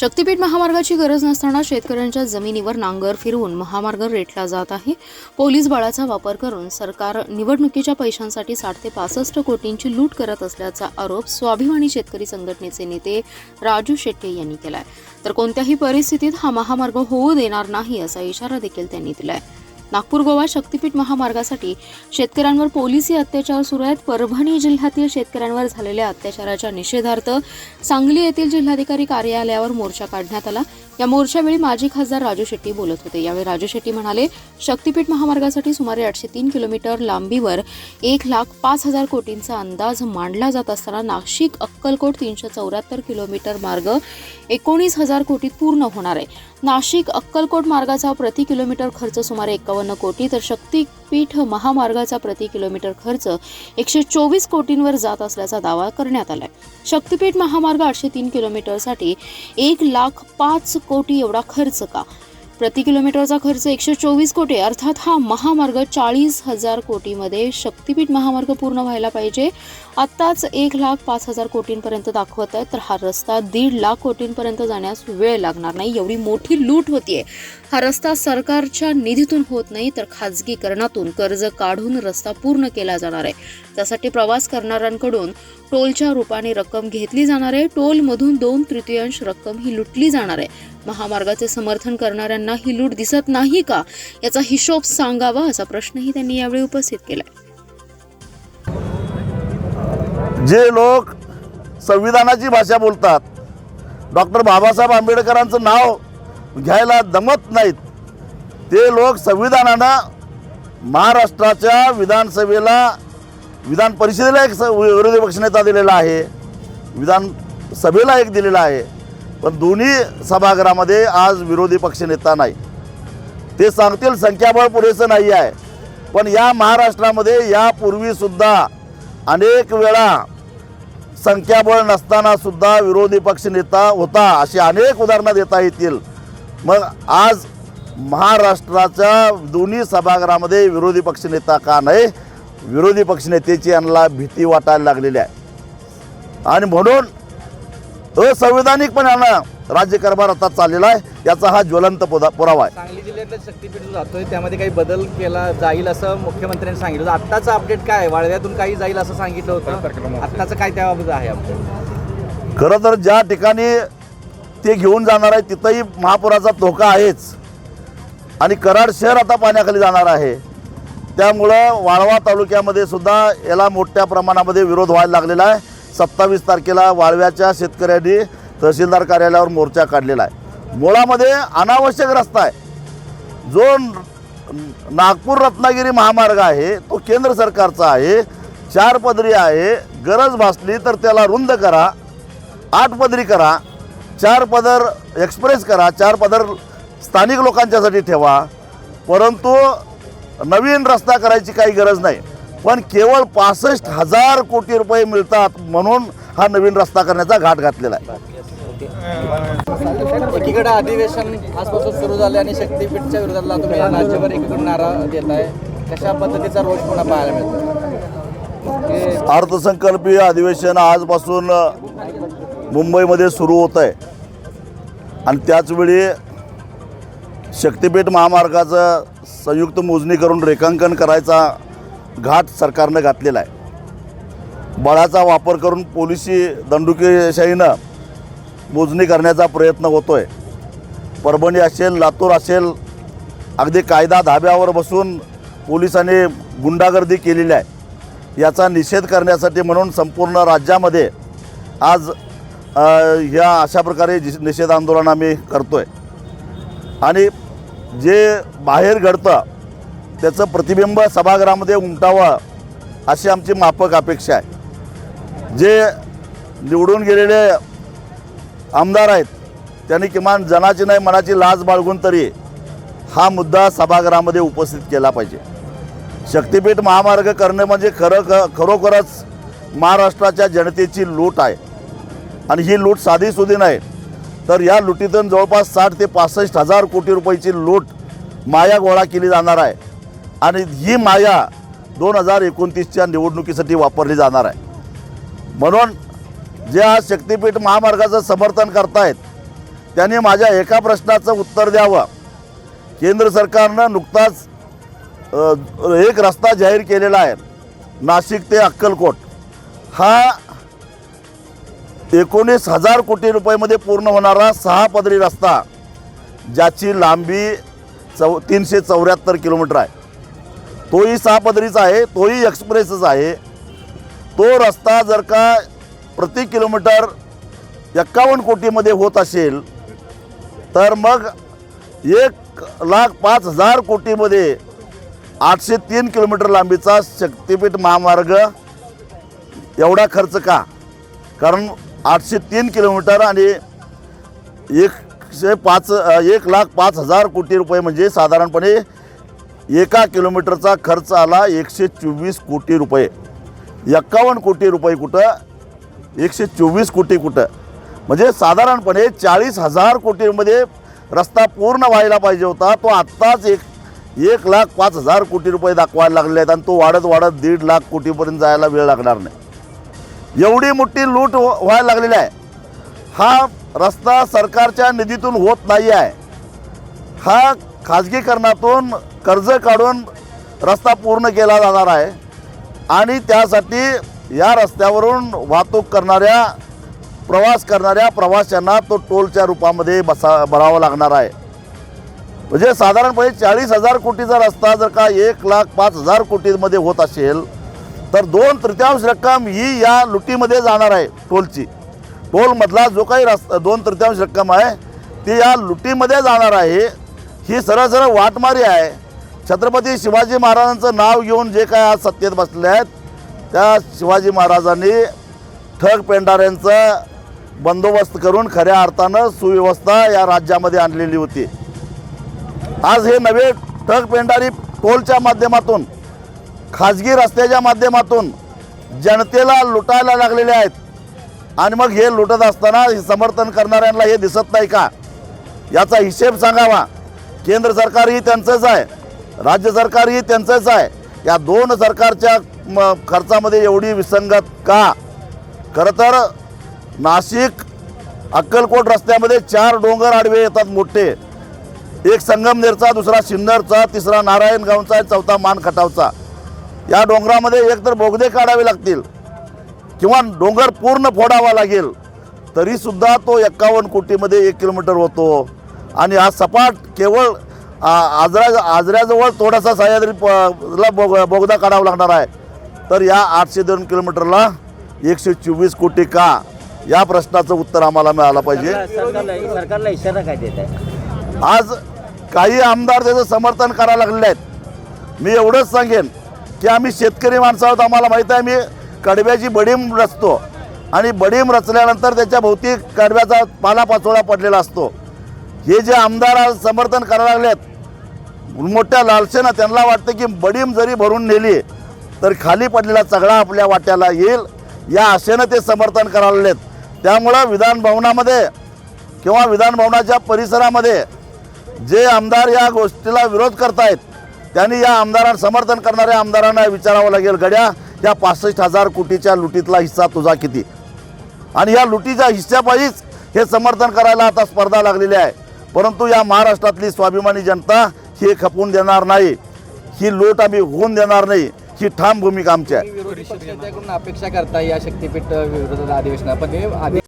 शक्तीपीठ महामार्गाची गरज नसताना शेतकऱ्यांच्या जमिनीवर नांगर फिरवून महामार्ग रेटला जात आहे। पोलीस बळाचा वापर करून सरकार निवडणुकीच्या पैशांसाठी 60 ते 65 कोटींची लूट करत असल्याचा आरोप स्वाभिमानी शेतकरी संघटनेचे नेते राजू शेट्टी यांनी केलाय। तर कोणत्याही परिस्थितीत हा महामार्ग होऊ देणार नाही असा इशारा देखील त्यांनी दिलाय। नागपूर गोवा शक्तीपीठ महामार्गासाठी शेतकऱ्यांवर पोलिसी अत्याचार सुरू आहेत। परभणी जिल्ह्यातील शेतकऱ्यांवर झालेल्या अत्याचाराच्या निषेधार्थ सांगली येथील जिल्हाधिकारी कार्यालयावर मोर्चा काढण्यात आला। या मोर्चावेळी माजी खासदार राजू शेट्टी बोलत होते। यावेळी राजू शेट्टी म्हणाले, शक्तीपीठ महामार्गासाठी सुमारे 803 किलोमीटर लांबीवर 1,05,000 कोटींचा अंदाज मांडला जात असताना नाशिक अक्कलकोट 374 किलोमीटर मार्ग 19,000 कोटीत पूर्ण होणार आहे। नाशिक अक्कलकोट मार्गाचा प्रति किलोमीटर खर्च सुमारे 51 कोटी तर शक्तीपीठ महामार्गाचा प्रति किलोमीटर खर्च 124 कोटींवर जात असल्याचा दावा करण्यात आलाय। शक्तीपीठ महामार्ग 803 किलोमीटरसाठी 1,05,000 कोटी एवढा खर्च का? प्रति किलोमीटरचा खर्च 124 कोटी, अर्थात हा महामार्ग 40,000 कोटीमध्ये शक्तीपीठ महामार्ग पूर्ण व्हायला पाहिजे। आत्ताच 1,05,000 कोटींपर्यंत दाखवत आहे, तर हा रस्ता 1.5 लाख कोटींपर्यंत जाण्यास वेळ लागणार नाही। एवढी मोठी लूट होतीये। हा रस्ता सरकारच्या निधीतून होत नाही, तर खाजगीकरणातून कर्ज काढून रस्ता पूर्ण केला जाणार आहे। त्यासाठी प्रवास करणाऱ्यांकडून टोलच्या रूपाने रक्कम घेतली जाणार आहे। टोलमधून 2/3 रक्कम ही लुटली जाणार आहे। महामार्गाचे समर्थन करणाऱ्यांना ही लूट दिसत नाही का? याचा हिशोब सांगावा असा प्रश्नही त्यांनी यावेळी उपस्थित केलाय। जे लोक संविधानाची भाषा बोलतात, डॉक्टर बाबासाहेब आंबेडकरांचं नाव घ्यायला दमत नाहीत, ते लोक संविधानानं महाराष्ट्राच्या विधानसभेला विधान परिषदेला एक विरोधी पक्षनेता दिलेला आहे, विधानसभेला एक दिलेला आहे, पण दोन्ही सभागृहामध्ये आज विरोधी पक्षनेता नाही। ते सांगतील संख्याबळ पुरेसं नाही आहे, पण या महाराष्ट्रामध्ये यापूर्वीसुद्धा अनेक वेळा संख्याबळ नसताना सुद्धा विरोधी पक्षनेता होता, अशी अनेक उदाहरणं देता येतील। मग आज महाराष्ट्राच्या दोन्ही सभागृहामध्ये विरोधी पक्षनेता का नाही? विरोधी पक्षनेत्याची यांना भीती वाटायला लागलेली आहे आणि म्हणून असंविधानिकपणानं राज्यकारभार आता चाललेला आहे, याचा हा ज्वलंत पुरावा आहे। सांगली जिल्ह्यातलं शक्तीपीठ जो जातोय त्यामध्ये काही बदल केला जाईल असं मुख्यमंत्र्यांनी सांगितलं। आत्ताचं अपडेट काय? वाळव्यातून काही जाईल असं सांगितलं होतं, आत्ताचं काय त्याबाबत आहे अपडेट? खरं तर ज्या ठिकाणी ते घेऊन जाणार आहे तिथंही महापुराचा धोका आहेच आणि कराड शहर आता पाण्याखाली जाणार आहे। त्यामुळं वाळवा तालुक्यामध्ये सुद्धा याला मोठ्या प्रमाणामध्ये विरोध व्हायला लागलेला आहे। 27 तारखेला वाळव्याच्या शेतकऱ्यांनी तहसीलदार कार्यालयावर मोर्चा काढलेला आहे। मुळामध्ये अनावश्यक रस्ता आहे। जो नागपूर रत्नागिरी महामार्ग आहे तो केंद्र सरकारचा आहे, 4 पदरी आहे। गरज भासली तर त्याला रुंद करा, 8 पदरी करा, 4 पदर एक्सप्रेस करा, 4 पदर स्थानिक लोकांच्यासाठी ठेवा, परंतु नवीन रस्ता करायची काही गरज नाही। पण केवळ 65,000 कोटी रुपये मिळतात म्हणून हा नवीन रस्ता करण्याचा घाट घातलेला आहे। एकीकडे अधिवेशन आजपासून सुरू झाले आणि शक्तीपीठच्या विरोधाला तुम्ही राज्यभर एकीकडे नारा देत आहे, कशा पद्धतीचा रोष पुन्हा पाहायला मिळतो? अर्थसंकल्पीय अधिवेशन आजपासून मुंबईमध्ये सुरू होत आहे आणि त्याचवेळी शक्तीपीठ महामार्गाचं संयुक्त मोजणी करून रेखांकन करायचा घाट सरकारनं घातलेला आहे। बळाचा वापर करून पोलिसी दंडुकेशाहीनं मोजणी करण्याचा प्रयत्न होतो आहे। परभणी असेल, लातूर असेल, अगदी कायदा धाब्यावर बसून पोलिसांनी गुंडागर्दी केलेली आहे। याचा निषेध करण्यासाठी म्हणून संपूर्ण राज्यामध्ये आज ह्या अशा प्रकारे निषेध आंदोलन आम्ही करतो आहे आणि जे बाहेर घडतं त्याचं प्रतिबिंब सभागृहामध्ये उमटावं अशी आमची माफक अपेक्षा आहे। जे निवडून गेलेले आमदार आहेत त्यांनी किमान जनाची नाही मनाची लाज बाळगून तरी हा मुद्दा सभागृहामध्ये उपस्थित केला पाहिजे। शक्तीपीठ महामार्ग करणे म्हणजे खरोखरच महाराष्ट्राच्या जनतेची लूट आहे आणि ही लूट साधीसुधी नाही, तर या लुटीतून जवळपास 60 ते 65,000 कोटी रुपयाची लूट माया गोळा केली जाणार आहे आणि ही माया 2029च्या निवडणुकीसाठी वापरली जाणार आहे। म्हणून जे आज शक्तीपीठ महामार्गाचं समर्थन करतायत त्यांनी माझ्या एका प्रश्नाचं उत्तर द्यावं. केंद्र सरकारनं नुकताच एक रस्ता जाहीर केलेला आहे, नाशिक ते अक्कलकोट. हा 19,000 कोटी रुपयामध्ये पूर्ण होणारा 6 पदरी रस्ता, ज्याची लांबी 374 किलोमीटर आहे. तोही 6 पदरीचा आहे, तोही एक्सप्रेसच आहे. तो रस्ता जर का प्रति किलोमीटर 51 कोटीमध्ये होत असेल, तर मग 1,05,000 कोटीमध्ये 803 किलोमीटर लांबीचा शक्तिपीठ महामार्ग एवढा खर्च का? कारण 803 किलोमीटर आणि 1,05,000 कोटी रुपये म्हणजे साधारणपणे एका किलोमीटरचा खर्च आला 124 कोटी रुपये. 51 कोटी रुपये कुठं, 124 कोटी कुठं, म्हणजे साधारणपणे 40,000 कोटीमध्ये रस्ता पूर्ण व्हायला पाहिजे होता. तो आत्ताच 1,05,000 कोटी रुपये दाखवायला लागले आहेत आणि तो वाढत वाढत 1.5 लाख कोटीपर्यंत जायला वेळ लागणार नाही. एवढी मोठी लूट व्हायला लागलेली आहे. हा रस्ता सरकारच्या निधीतून होत नाही आहे. हा खाजगीकरणातून कर्ज काढून रस्ता पूर्ण केला जाणार आहे आणि त्यासाठी या रस्त्यावरून वाहतूक करणाऱ्या, प्रवास करणाऱ्या प्रवाशांना तो टोलच्या रूपामध्ये भरावा लागणार आहे. म्हणजे साधारणपणे 40,000 कोटीचा रस्ता जर का 1,05,000 कोटीमध्ये होत असेल, तर 2/3 रक्कम ही या लुटीमध्ये जाणार आहे. टोलची, टोलमधला जो काही रस्ता 2/3 रक्कम आहे ती या लुटीमध्ये जाणार आहे. ही सरळ सरळ वाटमारी आहे. छत्रपती शिवाजी महाराजांचं नाव घेऊन जे काय आज सत्तेत बसले आहेत, त्या शिवाजी महाराजांनी ठग पेंढाऱ्यांचा बंदोबस्त करून खऱ्या अर्थानं सुव्यवस्था या राज्यामध्ये आणलेली होती. आज हे नवे ठग पेंढारी टोलच्या माध्यमातून, खाजगी रस्त्याच्या माध्यमातून जनतेला लुटायला लागलेले आहेत. आणि मग हे लुटत असताना समर्थन करणाऱ्यांना हे दिसत नाही का? याचा हिशेब सांगावा. केंद्र सरकारही त्यांचंच आहे, राज्य सरकारही त्यांचंच आहे. या दोन सरकारच्या खर्चामध्ये एवढी विसंगत का? खरं तर नाशिक अक्कलकोट रस्त्यामध्ये 4 डोंगर आडवे येतात मोठे. एक संगमनेरचा, दुसरा सिन्नरचा, तिसरा नारायणगावचा, चौथा मानखटावचा. या डोंगरामध्ये एकतर बोगदे काढावे लागतील किंवा डोंगर पूर्ण फोडावा लागेल, तरीसुद्धा तो 51 कोटीमध्ये 1 किलोमीटर होतो. आणि हा सपाट केवळ आजऱ्याजवळ थोडासा सह्याद्रीला बोगदा काढावा लागणार आहे. तर या 802 किलोमीटरला 124 कोटी का? या प्रश्नाचं उत्तर आम्हाला मिळालं पाहिजे. सरकारला इशारा काय देत आहे? आज काही आमदार त्याचं समर्थन करायला लागलेले आहेत. मी एवढंच सांगेन की आम्ही शेतकरी माणसं आहोत. आम्हाला माहीत आहे, मी कडव्याची बडीम रचतो आणि बडीम रचल्यानंतर त्याच्या भोवती कडव्याचा पालापाचोळा पडलेला असतो. हे जे आमदार आज समर्थन करायला लागलेत मोठ्या लालसेनं, त्यांना वाटतं की बडीम जरी भरून नेली तर खाली पडलेला चगडा आपल्या वाट्याला येईल, या आशेनं ते समर्थन करायला लागलेत. त्यामुळं विधानभवनामध्ये किंवा विधानभवनाच्या परिसरामध्ये जे आमदार या गोष्टीला विरोध करतायत, त्यांनी या आमदारांना, समर्थन करणाऱ्या आमदारांना विचारावं लागेल, गड्या या 65,000 कोटीच्या लुटीतला हिस्सा तुझा किती? आणि या लुटीच्या हिस्स्यापायीच हे समर्थन करायला आता स्पर्धा लागलेली आहे. परंतु या महाराष्ट्रातली स्वाभिमानी जनता ही खपवून देणार नाही. ही लूट आम्ही होऊन देणार नाही. ही ठाम भूमिका आमची आहे. विरोधी पक्षाकडून अपेक्षा करता या शक्तीपीठ विरोधात अधिवेशनात, पण